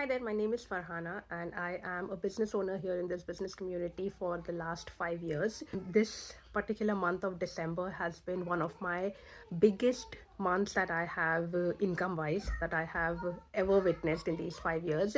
Hi there, my name is Farhana and I am a business owner here in this business community for the last 5 years. This particular month of December has been one of my biggest months that I have income wise that I have ever witnessed in these 5 years.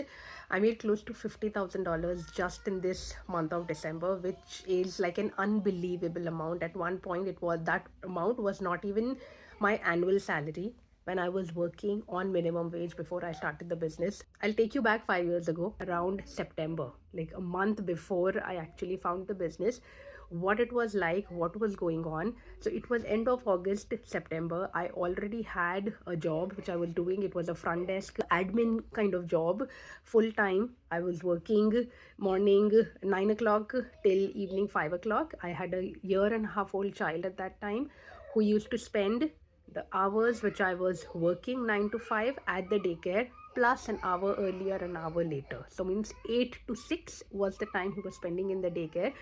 I made close to $50,000 just in this month of December, which is like an unbelievable amount. At one point, that amount was not even my annual salary when I was working on minimum wage before I started the business. I'll take you back 5 years ago, around September, like a month before I actually found the business, what it was like, what was going on. So it was end of August, September. I already had a job which I was doing. It was a front desk admin kind of job, full time. I was working morning 9 o'clock till evening 5 o'clock. I had a year and a half old child at that time who used to spend the hours which I was working 9 to 5 at the daycare plus an hour earlier, an hour later. So means 8 to 6 was the time he was spending in the daycare.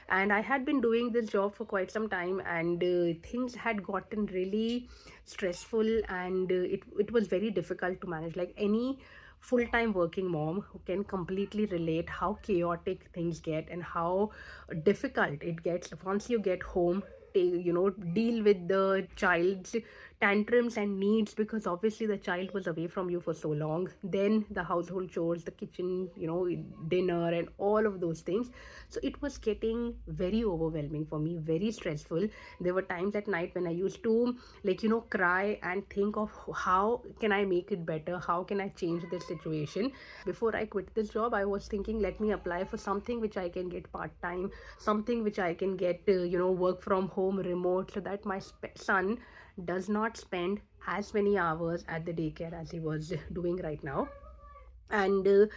And I had been doing this job for quite some time, and things had gotten really stressful, and it was very difficult to manage. Like any full-time working mom who can completely relate how chaotic things get and how difficult it gets once you get home, deal with the child's tantrums and needs, because obviously the child was away from you for so long, then the household chores, the kitchen, dinner and all of those things. So it was getting very overwhelming for me, very stressful. There were times at night when I used to cry and think of how can I make it better, how can I change this situation. Before I quit this job, I was thinking, let me apply for something which I can get part time, something which I can get work from home, remote, so that my son does not spend as many hours at the daycare as he was doing right now. And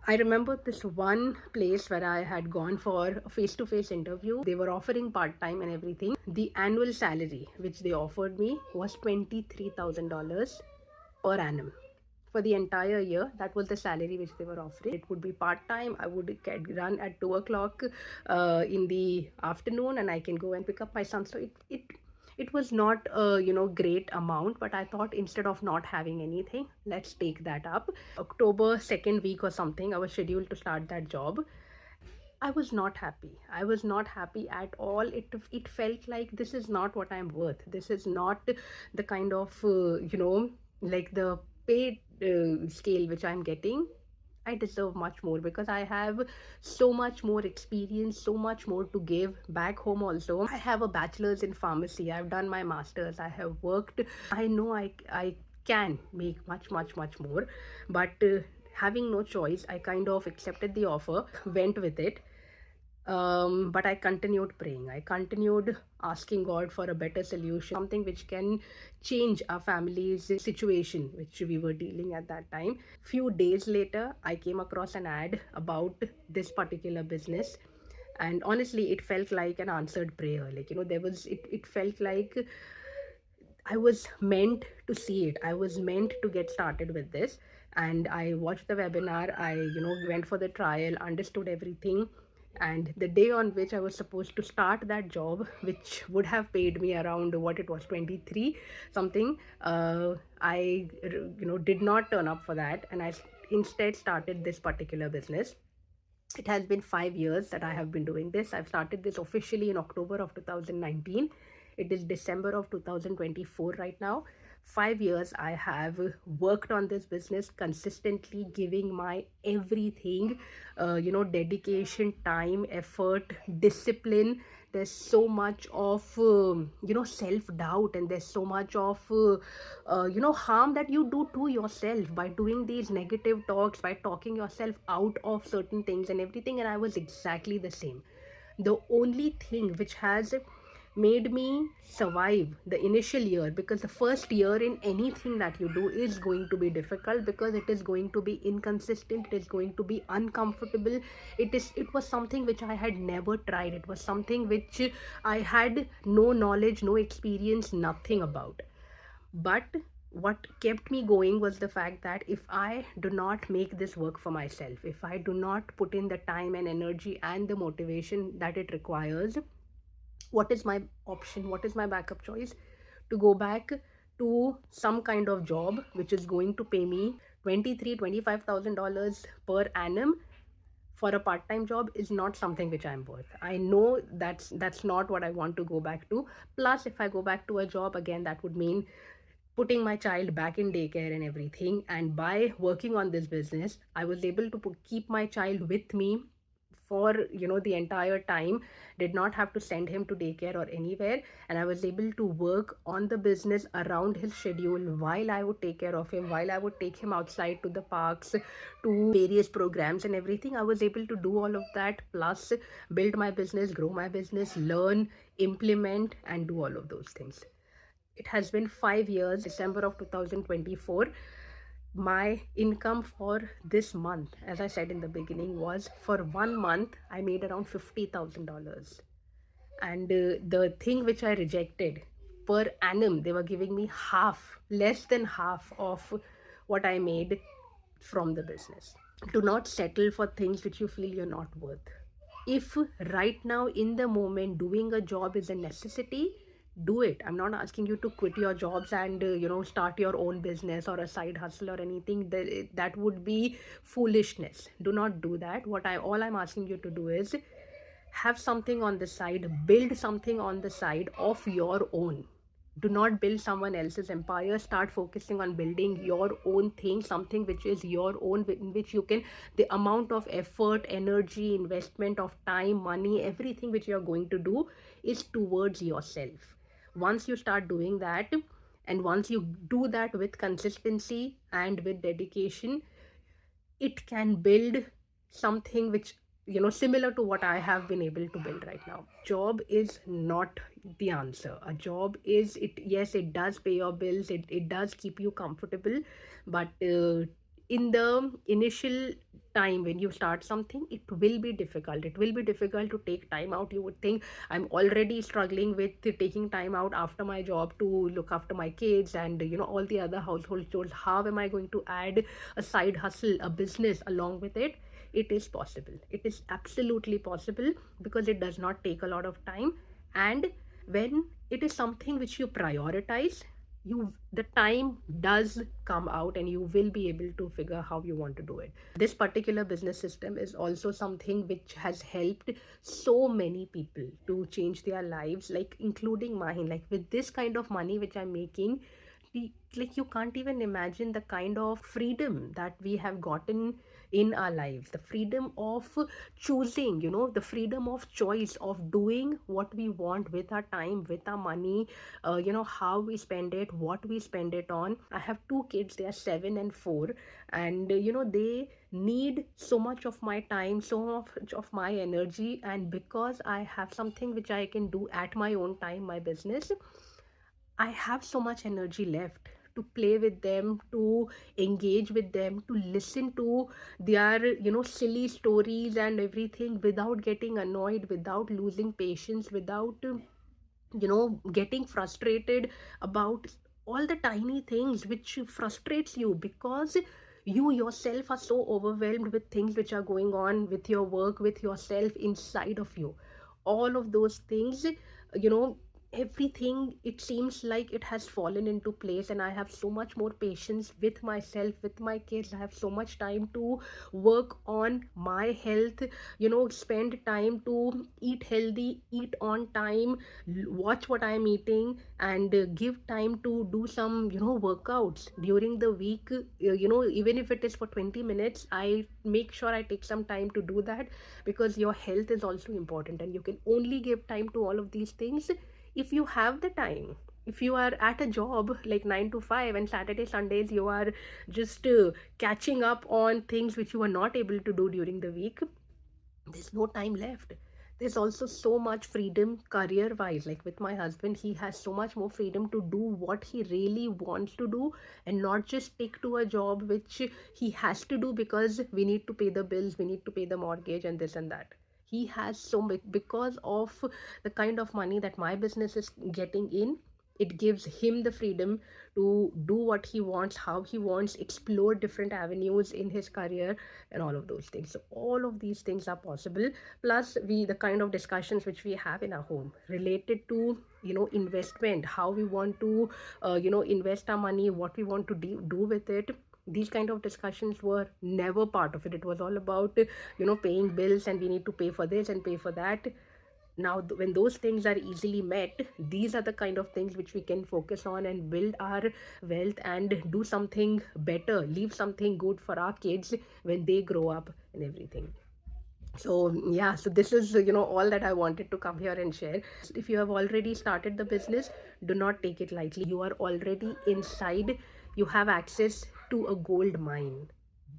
I remember this one place where I had gone for a face-to-face interview. They were offering part-time and everything. The annual salary which they offered me was $23,000 per annum. For the entire year, that was the salary which they were offering. It would be part-time. I would get run at 2 o'clock in the afternoon, and I can go and pick up my son. So it was not a great amount, but I thought, instead of not having anything, let's take that up. October second week or something, I was scheduled to start that job. I was not happy. I was not happy at all. It felt like this is not what I'm worth. This is not the kind of like the pay scale which I'm getting. I deserve much more, because I have so much more experience, so much more to give back home also. I have a bachelor's in pharmacy. I've done my master's. I have worked. I know I can make much more, but having no choice, I kind of accepted the offer, went with it. But I continued praying. I continued asking God for a better solution, something which can change our family's situation, which we were dealing at that time. Few days later, I came across an ad about this particular business. And honestly, it felt like an answered prayer. Like, it felt like I was meant to see it. I was meant to get started with this. And I watched the webinar. I, went for the trial, understood everything. And the day on which I was supposed to start that job, which would have paid me around what it was, 23 something, I, did not turn up for that. And I instead started this particular business. It has been 5 years that I have been doing this. I've started this officially in October of 2019. It is December of 2024 right now. 5 years I have worked on this business consistently, giving my everything, dedication, time, effort, discipline. There's so much of self-doubt, and there's so much of harm that you do to yourself by doing these negative talks, by talking yourself out of certain things and everything. And I was exactly the same. The only thing which has made me survive the initial year, because the first year in anything that you do is going to be difficult, because it is going to be inconsistent, it is going to be uncomfortable. It was something which I had never tried. It was something which I had no knowledge, no experience, nothing about. But what kept me going was the fact that if I do not make this work for myself, if I do not put in the time and energy and the motivation that it requires, what is my option? What is my backup choice? To go back to some kind of job which is going to pay me $25,000 per annum for a part-time job is not something which I'm worth. I know that's not what I want to go back to. Plus, if I go back to a job again, that would mean putting my child back in daycare and everything. And by working on this business, I was able to keep my child with me for the entire time. Did not have to send him to daycare or anywhere, and I was able to work on the business around his schedule, while I would take care of him, while I would take him outside to the parks, to various programs and everything. I was able to do all of that, plus build my business, grow my business, learn, implement, and do all of those things. It has been 5 years. December of 2024, my income for this month, as I said in the beginning, was for 1 month I made around $50,000. And the thing which I rejected, per annum they were giving me half, less than half of what I made from the business. Do not settle for things which you feel you're not worth. If right now in the moment doing a job is a necessity, do it. I'm not asking you to quit your jobs and start your own business or a side hustle or anything. That would be foolishness. Do not do that. All I'm asking you to do is have something on the side, build something on the side of your own. Do not build someone else's empire. Start focusing on building your own thing, something which is your own, in which you can, the amount of effort, energy, investment of time, money, everything which you're going to do is towards yourself. Once you start doing that, and once you do that with consistency and with dedication, it can build something which, similar to what I have been able to build right now. Job is not the answer. A job is, it, yes, it does pay your bills, it does keep you comfortable, but in the initial time when you start something, it will be difficult. It will be difficult to take time out. You would think, I'm already struggling with taking time out after my job to look after my kids and all the other household chores. How am I going to add a side hustle, a business along with it? It is possible. It is absolutely possible, because it does not take a lot of time. And when it is something which you prioritize, the time does come out, and you will be able to figure how you want to do it. This particular business system is also something which has helped so many people to change their lives, like including mine. Like, with this kind of money which I'm making, like, you can't even imagine the kind of freedom that we have gotten in our lives. The freedom of choosing, the freedom of choice of doing what we want with our time, with our money, how we spend it, what we spend it on. I have two kids, they are 7 and 4, and they need so much of my time, so much of my energy. And because I have something which I can do at my own time, my business, I have so much energy left to play with them, to engage with them, to listen to their, silly stories and everything, without getting annoyed, without losing patience, without, getting frustrated about all the tiny things which frustrates you, because you yourself are so overwhelmed with things which are going on with your work, with yourself, inside of you. All of those things, you know everything, it seems like it has fallen into place, and I have so much more patience with myself, with my kids. I have so much time to work on my health, spend time to eat healthy, eat on time, watch what I'm eating, and give time to do some, workouts during the week. Even if it is for 20 minutes, I make sure I take some time to do that, because your health is also important, and you can only give time to all of these things if you have the time. If you are at a job like 9 to 5, and Saturday Sundays you are just catching up on things which you are not able to do during the week, there's no time left. There's also so much freedom career wise. Like, with my husband, he has so much more freedom to do what he really wants to do, and not just stick to a job which he has to do because we need to pay the bills, we need to pay the mortgage, and this and that. He has so much, because of the kind of money that my business is getting in. It gives him the freedom to do what he wants, how he wants, explore different avenues in his career, and all of those things. So all of these things are possible. Plus, the kind of discussions which we have in our home related to, investment, how we want to invest our money, what we want to do with it, these kind of discussions were never part of it. It was all about, paying bills, and we need to pay for this and pay for that. Now when those things are easily met, these are the kind of things which we can focus on and build our wealth and do something better, leave something good for our kids when they grow up and everything. So yeah, so this is all that I wanted to come here and share. If you have already started the business, do not take it lightly. You are already inside, you have access to a gold mine.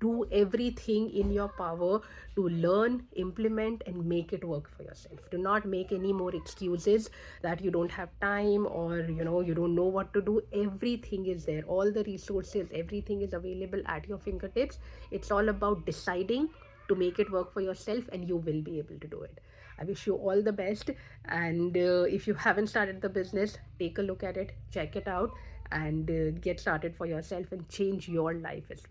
Do everything in your power to learn, implement, and make it work for yourself. Do not make any more excuses that you don't have time, or you don't know what to do. Everything is there, all the resources, everything is available at your fingertips. It's all about deciding to make it work for yourself, and you will be able to do it. I wish you all the best. And if you haven't started the business, take a look at it, check it out, and get started for yourself and change your life as well.